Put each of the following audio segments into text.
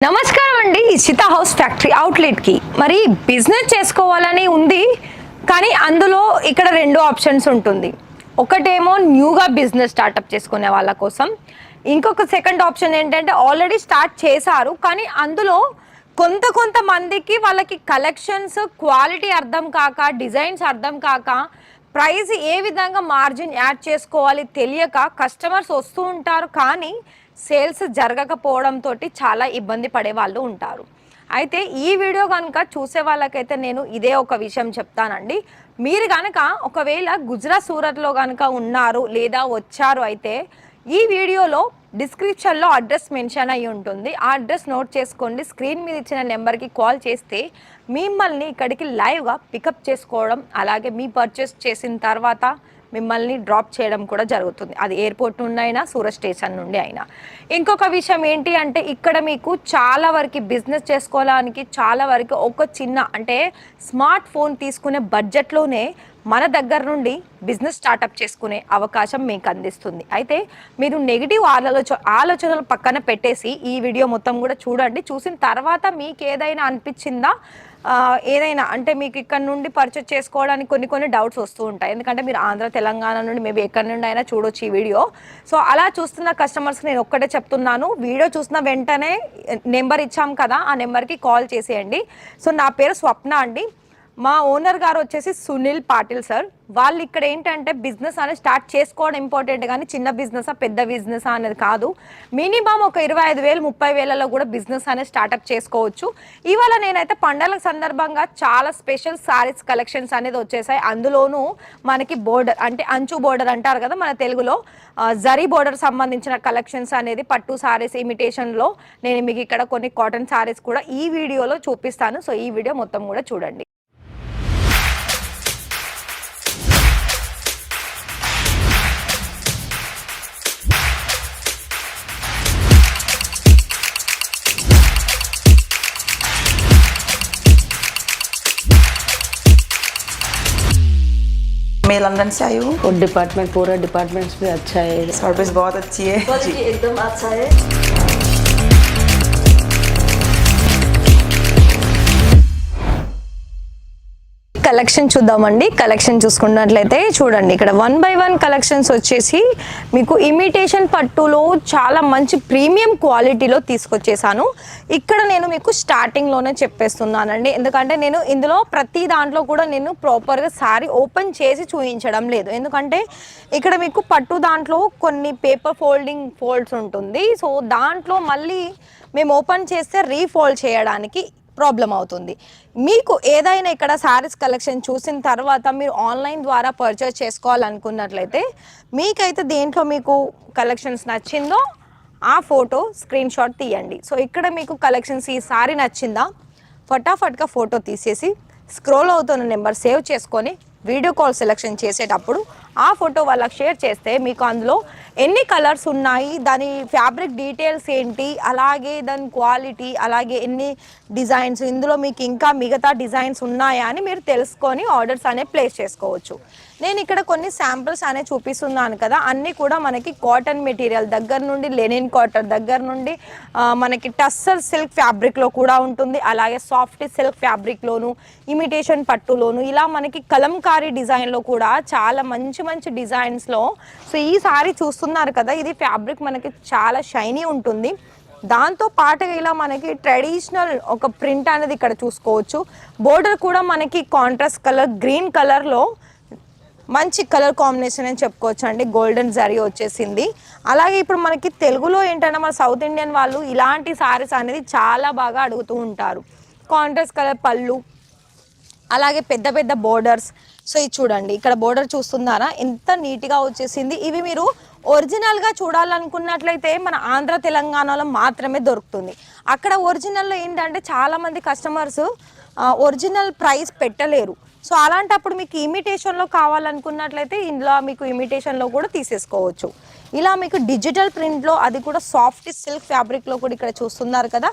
నమస్కారం అండి. Sita house factory అవుట్లెట్కి మరి బిజినెస్ చేసుకోవాలని ఉంది, కానీ అందులో ఇక్కడ రెండు ఆప్షన్స్ ఉంటుంది. ఒకటేమో న్యూగా బిజినెస్ స్టార్టప్ చేసుకునే వాళ్ళ కోసం, ఇంకొక సెకండ్ ఆప్షన్ ఏంటంటే ఆల్రెడీ స్టార్ట్ చేశారు కానీ అందులో కొంతమందికి వాళ్ళకి కలెక్షన్స్ క్వాలిటీ అర్థం కాక, డిజైన్స్ అర్థం కాక, ప్రైస్ ఏ విధంగా మార్జిన్ యాడ్ చేసుకోవాలి తెలియక కస్టమర్స్ వస్తూ ఉంటారు, కానీ సేల్స్ జరగకపోవడంతో చాలా ఇబ్బంది పడే వాళ్ళు ఉంటారు. అయితే ఈ వీడియో కనుక చూసే వాళ్ళకైతే నేను ఇదే ఒక విషయం చెప్తానండి. మీరు కనుక ఒకవేళ గుజరాత్ సూరత్లో కనుక ఉన్నారు లేదా వచ్చారు అయితే ఈ వీడియోలో డిస్క్రిప్షన్లో అడ్రస్ మెన్షన్ అయ్యి ఉంటుంది. ఆ అడ్రస్ నోట్ చేసుకోండి. స్క్రీన్ మీద ఇచ్చిన నెంబర్కి కాల్ చేస్తే మిమ్మల్ని ఇక్కడికి లైవ్గా పికప్ చేసుకోవడం, అలాగే మీ పర్చేస్ చేసిన తర్వాత మిమ్మల్ని డ్రాప్ చేయడం కూడా జరుగుతుంది. అది ఎయిర్పోర్ట్ నుండి అయినా, సూరత్ స్టేషన్ నుండి అయినా. ఇంకొక విషయం ఏంటి అంటే ఇక్కడ మీకు చాలా వరకు బిజినెస్ చేసుకోవడానికి చాలా వరకు ఒక చిన్న అంటే స్మార్ట్ ఫోన్ తీసుకునే బడ్జెట్లోనే మన దగ్గర నుండి బిజినెస్ స్టార్టప్ చేసుకునే అవకాశం మీకు అందిస్తుంది. అయితే మీరు నెగిటివ్ ఆలోచనలు పక్కన పెట్టేసి ఈ వీడియో మొత్తం కూడా చూడండి. చూసిన తర్వాత మీకు ఏదైనా అనిపించిందా, ఏదైనా అంటే మీకు ఇక్కడ నుండి పర్చేస్ చేసుకోవడానికి కొన్ని డౌట్స్ వస్తూ ఉంటాయి. ఎందుకంటే మీరు ఆంధ్ర తెలంగాణ నుండి మేబీ ఎక్కడి నుండి అయినా చూడొచ్చు ఈ వీడియో. సో అలా చూస్తున్న కస్టమర్స్కి నేను ఒక్కటే చెప్తున్నాను, వీడియో చూసిన వెంటనే నెంబర్ ఇచ్చాం కదా, ఆ నెంబర్కి కాల్ చేసేయండి. సో నా పేరు స్వప్న అండి. మా ఓనర్ గారు వచ్చేసి సునీల్ పాటిల్ సార్. వాళ్ళు ఇక్కడ ఏంటంటే బిజినెస్ అనేది స్టార్ట్ చేసుకోవడం ఇంపార్టెంట్, కానీ చిన్న బిజినెసా పెద్ద బిజినెసా అనేది కాదు. మినిమం ఒక 25,000 30,000లో కూడా బిజినెస్ అనేది స్టార్టప్ చేసుకోవచ్చు. ఇవాళ నేనైతే పండగల సందర్భంగా చాలా స్పెషల్ సారీస్ కలెక్షన్స్ అనేది వచ్చేసాయి. అందులోనూ మనకి బోర్డర్ అంటే అంచు బోర్డర్ అంటారు కదా మన తెలుగులో, జరీ బోర్డర్ సంబంధించిన కలెక్షన్స్ అనేది పట్టు సారీస్ ఇమిటేషన్లో నేను మీకు ఇక్కడ కొన్ని కాటన్ సారీస్ కూడా ఈ వీడియోలో చూపిస్తాను. సో ఈ వీడియో మొత్తం కూడా చూడండి. मैं लंदन से आई हूँ और डिपार्टमेंट पूरा डिपार्टमेंट्स भी अच्छा है, सर्विस बहुत अच्छी है जी। एकदम अच्छा है। కలెక్షన్ చూద్దామండి. కలెక్షన్ చూసుకున్నట్లయితే చూడండి, ఇక్కడ 1 by 1 కలెక్షన్స్ వచ్చేసి మీకు ఇమిటేషన్ పట్టులో చాలా మంచి ప్రీమియం క్వాలిటీలో తీసుకొచ్చేసాను. ఇక్కడ నేను మీకు స్టార్టింగ్లోనే చెప్పేస్తున్నానండి, ఎందుకంటే నేను ఇందులో ప్రతి దాంట్లో కూడా నేను ప్రాపర్గా సారీ ఓపెన్ చేసి చూపించడం లేదు. ఎందుకంటే ఇక్కడ మీకు పట్టు దాంట్లో కొన్ని పేపర్ ఫోల్డ్స్ ఉంటుంది. సో దాంట్లో మళ్ళీ మేము ఓపెన్ చేస్తే రీఫోల్డ్ చేయడానికి ప్రాబ్లం అవుతుంది. మీకు ఏదైనా ఇక్కడ శారీస్ కలెక్షన్ చూసిన తర్వాత మీరు ఆన్లైన్ ద్వారా పర్చేస్ చేసుకోవాలనుకున్నట్లయితే మీకైతే దేంట్లో మీకు కలెక్షన్స్ నచ్చిందో ఆ ఫోటో స్క్రీన్ షాట్ తీయండి. సో ఇక్కడ మీకు కలెక్షన్స్ ఈ సారీ నచ్చిందా, ఫటాఫట్గా ఫోటో తీసేసి స్క్రోల్ అవుతున్న నెంబర్ సేవ్ చేసుకొని వీడియో కాల్ సెలెక్షన్ చేసేటప్పుడు ఆ ఫోటో వాళ్ళకి షేర్ చేస్తే మీకు అందులో ఎన్ని కలర్స్ ఉన్నాయి, దాని ఫ్యాబ్రిక్ డీటెయిల్స్ ఏంటి, అలాగే దాని క్వాలిటీ, అలాగే ఎన్ని డిజైన్స్, ఇందులో మీకు ఇంకా మిగతా డిజైన్స్ ఉన్నాయా అని మీరు తెలుసుకొని ఆర్డర్స్ అనేవి ప్లేస్ చేసుకోవచ్చు. నేను ఇక్కడ కొన్ని శాంపిల్స్ అనేవి చూపిస్తున్నాను కదా, అన్నీ కూడా మనకి కాటన్ మెటీరియల్ దగ్గర నుండి లెనిన్ కాటన్ దగ్గర నుండి మనకి టస్సర్ సిల్క్ ఫ్యాబ్రిక్లో కూడా ఉంటుంది, అలాగే సాఫ్ట్ సిల్క్ ఫ్యాబ్రిక్లోను, ఇమిటేషన్ పట్టులోను, ఇలా మనకి కలంకారీ డిజైన్లో కూడా చాలా మంచి డిజైన్స్లో. సో ఈ సారీ చూస్తున్నారు కదా, ఇది ఫ్యాబ్రిక్ మనకి చాలా షైనీ ఉంటుంది. దాంతో పాటుగా ఇలా మనకి ట్రెడిషనల్ ఒక ప్రింట్ అనేది ఇక్కడ చూసుకోవచ్చు. బోర్డర్ కూడా మనకి కాంట్రాస్ట్ కలర్ గ్రీన్ కలర్లో మంచి కలర్ కాంబినేషన్ అని చెప్పుకోవచ్చు అండి. గోల్డెన్ జరీ వచ్చేసింది. అలాగే ఇప్పుడు మనకి తెలుగులో ఏంటంటే మన సౌత్ ఇండియన్ వాళ్ళు ఇలాంటి సారీస్ అనేది చాలా బాగా అడుగుతూ ఉంటారు. కాంట్రాస్ట్ కలర్ పళ్ళు, అలాగే పెద్ద బోర్డర్స్. సో ఇది చూడండి, ఇక్కడ బోర్డర్ చూస్తున్నారా ఎంత నీట్గా వచ్చేసింది. ఇవి మీరు ఒరిజినల్గా చూడాలనుకున్నట్లయితే మన ఆంధ్ర తెలంగాణలో మాత్రమే దొరుకుతుంది. అక్కడ ఒరిజినల్లో ఏంటంటే చాలామంది కస్టమర్స్ ఒరిజినల్ ప్రైస్ పెట్టలేరు. సో అలాంటప్పుడు మీకు ఇమిటేషన్లో కావాలనుకున్నట్లయితే ఇందులో మీకు ఇమిటేషన్లో కూడా తీసేసుకోవచ్చు. ఇలా మీకు డిజిటల్ ప్రింట్లో, అది కూడా సాఫ్ట్ సిల్క్ ఫ్యాబ్రిక్లో కూడా ఇక్కడ చూస్తున్నారు కదా,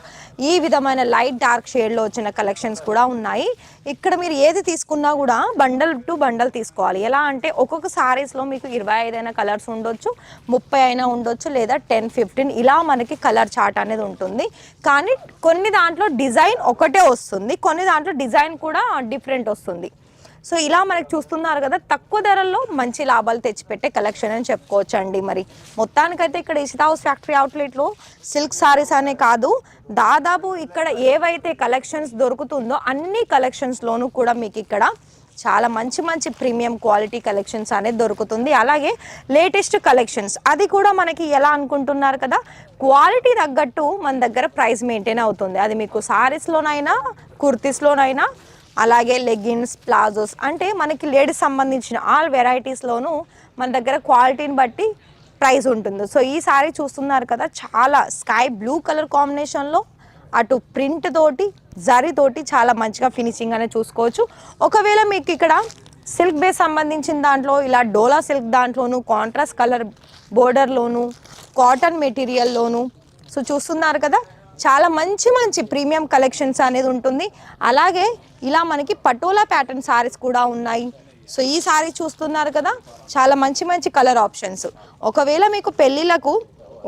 ఈ విధమైన లైట్ డార్క్ షేడ్లో వచ్చిన కలెక్షన్స్ కూడా ఉన్నాయి. ఇక్కడ మీరు ఏది తీసుకున్నా కూడా బండల్ టు బండల్ తీసుకోవాలి. ఎలా అంటే ఒక్కొక్క సారీస్లో మీకు 25 అయినా కలర్స్ ఉండొచ్చు, 30 అయినా ఉండొచ్చు, లేదా 10-15 ఇలా మనకి కలర్ చార్ట్ అనేది ఉంటుంది. కానీ కొన్ని దాంట్లో డిజైన్ ఒకటే వస్తుంది, కొన్ని దాంట్లో డిజైన్ కూడా డిఫరెంట్ వస్తుంది. సో ఇలా మనకి చూస్తున్నారు కదా, తక్కువ ధరల్లో మంచి లాభాలు తెచ్చిపెట్టే కలెక్షన్ అని చెప్పుకోవచ్చు అండి. మరి మొత్తానికైతే ఇక్కడ ఇషితా హౌస్ ఫ్యాక్టరీ అవుట్లెట్లో సిల్క్ సారీస్ అనే కాదు, దాదాపు ఇక్కడ ఏవైతే కలెక్షన్స్ దొరుకుతుందో అన్ని కలెక్షన్స్లోనూ కూడా మీకు ఇక్కడ చాలా మంచి మంచి ప్రీమియం క్వాలిటీ కలెక్షన్స్ అనేది దొరుకుతుంది. అలాగే లేటెస్ట్ కలెక్షన్స్, అది కూడా మనకి ఎలా అనుకుంటున్నారు కదా, క్వాలిటీ తగ్గట్టు మన దగ్గర ప్రైస్ మెయింటైన్ అవుతుంది. అది మీకు సారీస్లోనైనా కుర్తీస్లోనైనా అలాగే లెగ్గిన్స్, ప్లాజోస్, అంటే మనకి లేడీస్ సంబంధించిన ఆల్ వెరైటీస్లోనూ మన దగ్గర క్వాలిటీని బట్టి ప్రైస్ ఉంటుంది. సో ఈ సారీ చూస్తున్నారు కదా, చాలా స్కై బ్లూ కలర్ కాంబినేషన్లో అటు ప్రింట్ తోటి జరీ తోటి చాలా మంచిగా ఫినిషింగ్ అనేది చూసుకోవచ్చు. ఒకవేళ మీకు ఇక్కడ సిల్క్ బేస్ సంబంధించిన దాంట్లో ఇలా డోలా సిల్క్ దాంట్లోను, కాంట్రాస్ట్ కలర్ బోర్డర్లోను, కాటన్ మెటీరియల్లోను, సో చూస్తున్నారు కదా, చాలా మంచి మంచి ప్రీమియం కలెక్షన్స్ అనేది ఉంటుంది. అలాగే ఇలా మనకి పటోలా ప్యాటర్న్ సారీస్ కూడా ఉన్నాయి. సో ఈ సారీ చూస్తున్నారు కదా, చాలా మంచి మంచి కలర్ ఆప్షన్స్. ఒకవేళ మీకు పెళ్ళిళ్ళకు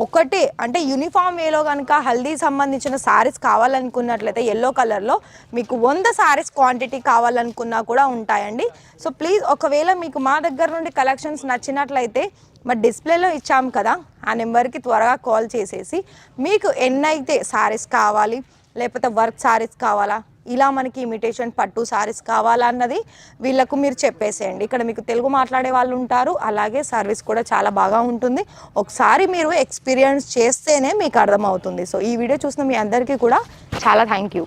ఒకటే అంటే యూనిఫామ్ వేలో కనుక హల్దీ సంబంధించిన సారీస్ కావాలనుకున్నట్లయితే ఎల్లో కలర్లో మీకు 100 సారీస్ క్వాంటిటీ కావాలనుకున్నా కూడా ఉంటాయండి. సో ప్లీజ్, ఒకవేళ మీకు మా దగ్గర నుండి కలెక్షన్స్ నచ్చినట్లయితే మరి డిస్ప్లేలో ఇచ్చాం కదా, ఆ నెంబర్కి త్వరగా కాల్ చేసేసి మీకు ఎన్నైతే సారీస్ కావాలి, లేకపోతే వర్క్ సారీస్ కావాలా, ఇలా మనకి ఇమిటేషన్ పట్టు సారీస్ కావాలా అన్నది వీళ్ళకు మీరు చెప్పేసేయండి. ఇక్కడ మీకు తెలుగు మాట్లాడే వాళ్ళు ఉంటారు, అలాగే సర్వీస్ కూడా చాలా బాగా ఉంటుంది. ఒకసారి మీరు ఎక్స్పీరియన్స్ చేస్తేనే మీకు అర్థమవుతుంది. సో ఈ వీడియో చూసిన మీ అందరికీ కూడా చాలా థ్యాంక్ యూ.